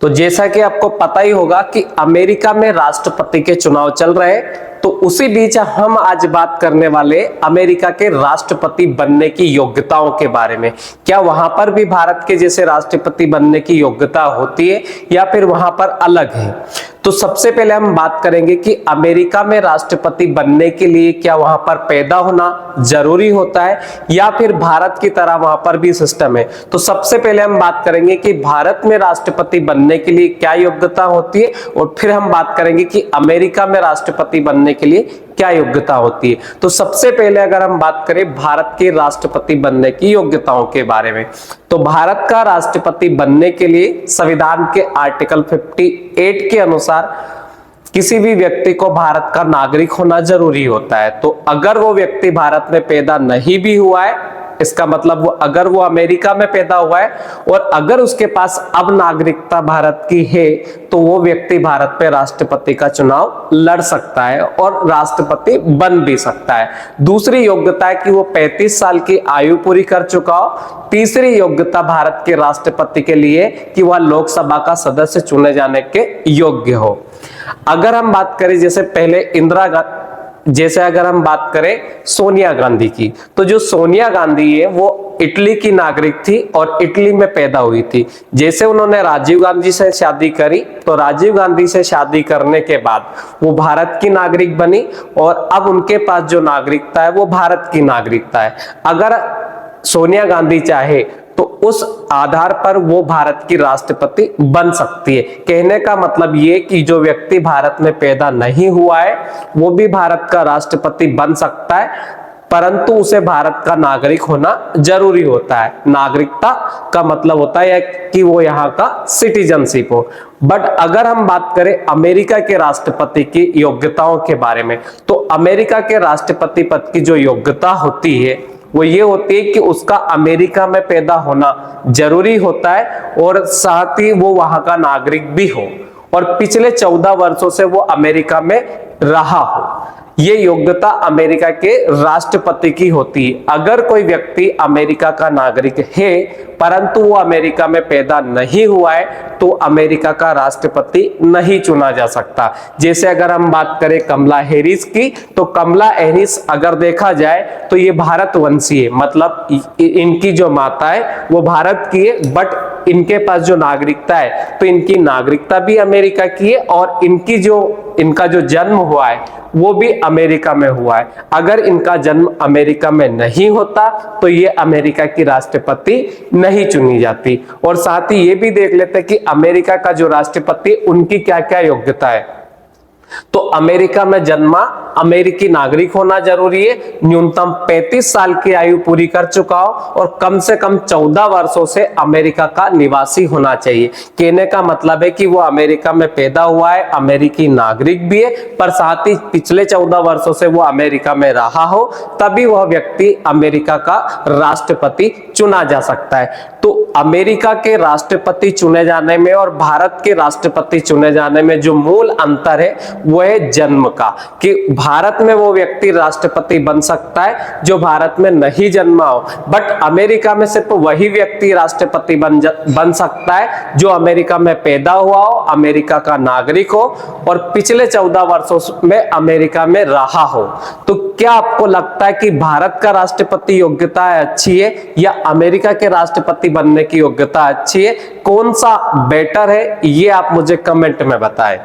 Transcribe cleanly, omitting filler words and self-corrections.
तो जैसा कि आपको पता ही होगा कि अमेरिका में राष्ट्रपति के चुनाव चल रहे हैं, तो उसी बीच हम आज बात करने वाले अमेरिका के राष्ट्रपति बनने की योग्यताओं के बारे में। क्या वहां पर भी भारत के जैसे राष्ट्रपति बनने की योग्यता होती है या फिर वहां पर अलग है? तो सबसे पहले हम बात करेंगे कि अमेरिका में राष्ट्रपति बनने के लिए क्या वहां पर पैदा होना जरूरी होता है या फिर भारत की तरह वहां पर भी सिस्टम है। तो सबसे पहले हम बात करेंगे कि भारत में राष्ट्रपति बनने के लिए क्या योग्यता होती है और फिर हम बात करेंगे कि अमेरिका में राष्ट्रपति बनने के लिए क्या योग्यता होती है। तो सबसे पहले अगर हम बात करें भारत के राष्ट्रपति बनने की योग्यताओं के बारे में, तो भारत का राष्ट्रपति बनने के लिए संविधान के आर्टिकल 58 के अनुसार किसी भी व्यक्ति को भारत का नागरिक होना जरूरी होता है। तो अगर वो व्यक्ति भारत में पैदा नहीं भी हुआ है, इसका मतलब अगर वो अमेरिका में पैदा हुआ है और अगर उसके पास अब नागरिकता भारत की है, तो वो व्यक्ति भारत पे राष्ट्रपति का चुनाव लड़ सकता है और राष्ट्रपति बन भी सकता है। दूसरी योग्यता है कि वो 35 साल की आयु पूरी कर चुका हो। तीसरी योग्यता भारत के राष्ट्रपति के लिए कि वह लोकसभा का सदस्य चुने जाने के योग्य हो। अगर हम बात करें जैसे अगर हम बात करें सोनिया गांधी की, तो जो सोनिया गांधी है वो इटली की नागरिक थी और इटली में पैदा हुई थी। जैसे उन्होंने राजीव गांधी से शादी करी, तो राजीव गांधी से शादी करने के बाद वो भारत की नागरिक बनी और अब उनके पास जो नागरिकता है वो भारत की नागरिकता है। अगर सोनिया गांधी चाहे तो उस आधार पर वो भारत की राष्ट्रपति बन सकती है। कहने का मतलब ये कि जो व्यक्ति भारत में पैदा नहीं हुआ है वो भी भारत का राष्ट्रपति बन सकता है, परंतु उसे भारत का नागरिक होना जरूरी होता है। नागरिकता का मतलब होता है कि वो यहाँ का सिटीजनशिप हो। बट अगर हम बात करें अमेरिका के राष्ट्रपति की योग्यताओं के बारे में, तो अमेरिका के राष्ट्रपति पद की जो योग्यता होती है वो ये होती है कि उसका अमेरिका में पैदा होना जरूरी होता है और साथ ही वो वहां का नागरिक भी हो और पिछले 14 वर्षों से वो अमेरिका में रहा हो। ये योग्यता अमेरिका के राष्ट्रपति की होती है। अगर कोई व्यक्ति अमेरिका का नागरिक है परंतु वो अमेरिका में पैदा नहीं हुआ है, तो अमेरिका का राष्ट्रपति नहीं चुना जा सकता। जैसे अगर हम बात करें कमला हैरिस की, तो कमला हैरिस अगर देखा जाए तो ये भारतवंशी है, मतलब इनकी जो माता है वो भारत की है, बट इनके पास जो नागरिकता है तो इनकी नागरिकता भी अमेरिका की है और इनका जो जन्म हुआ है वो भी अमेरिका में हुआ है। अगर इनका जन्म अमेरिका में नहीं होता तो ये अमेरिका की राष्ट्रपति नहीं चुनी जाती। और साथ ही ये भी देख लेते कि अमेरिका का जो राष्ट्रपति उनकी क्या क्या योग्यता है। तो अमेरिका में जन्मा अमेरिकी नागरिक होना जरूरी है, न्यूनतम 35 साल की आयु पूरी कर चुका हो और कम से कम 14 वर्षों से अमेरिका का निवासी होना चाहिए। कहने का मतलब है कि वो अमेरिका में पैदा हुआ है, अमेरिकी नागरिक भी है, पर साथ ही पिछले 14 वर्षों से वो अमेरिका में रहा हो, तभी वह व्यक्ति अमेरिका का राष्ट्रपति चुना जा सकता है। तो अमेरिका के राष्ट्रपति चुने जाने में और भारत के राष्ट्रपति चुने जाने में जो मूल अंतर है वो है जन्म का, कि भारत में वो व्यक्ति राष्ट्रपति बन सकता है जो भारत में नहीं जन्मा हो, बट अमेरिका में सिर्फ वही व्यक्ति राष्ट्रपति बन सकता है जो अमेरिका में पैदा हुआ हो, अमेरिका का नागरिक हो और पिछले 14 वर्षों में अमेरिका में रहा हो। तो क्या आपको लगता है कि भारत का राष्ट्रपति योग्यता अच्छी है या अमेरिका के राष्ट्रपति बनने की योग्यता अच्छी है? कौन सा बेटर है ये आप मुझे कमेंट में बताएं।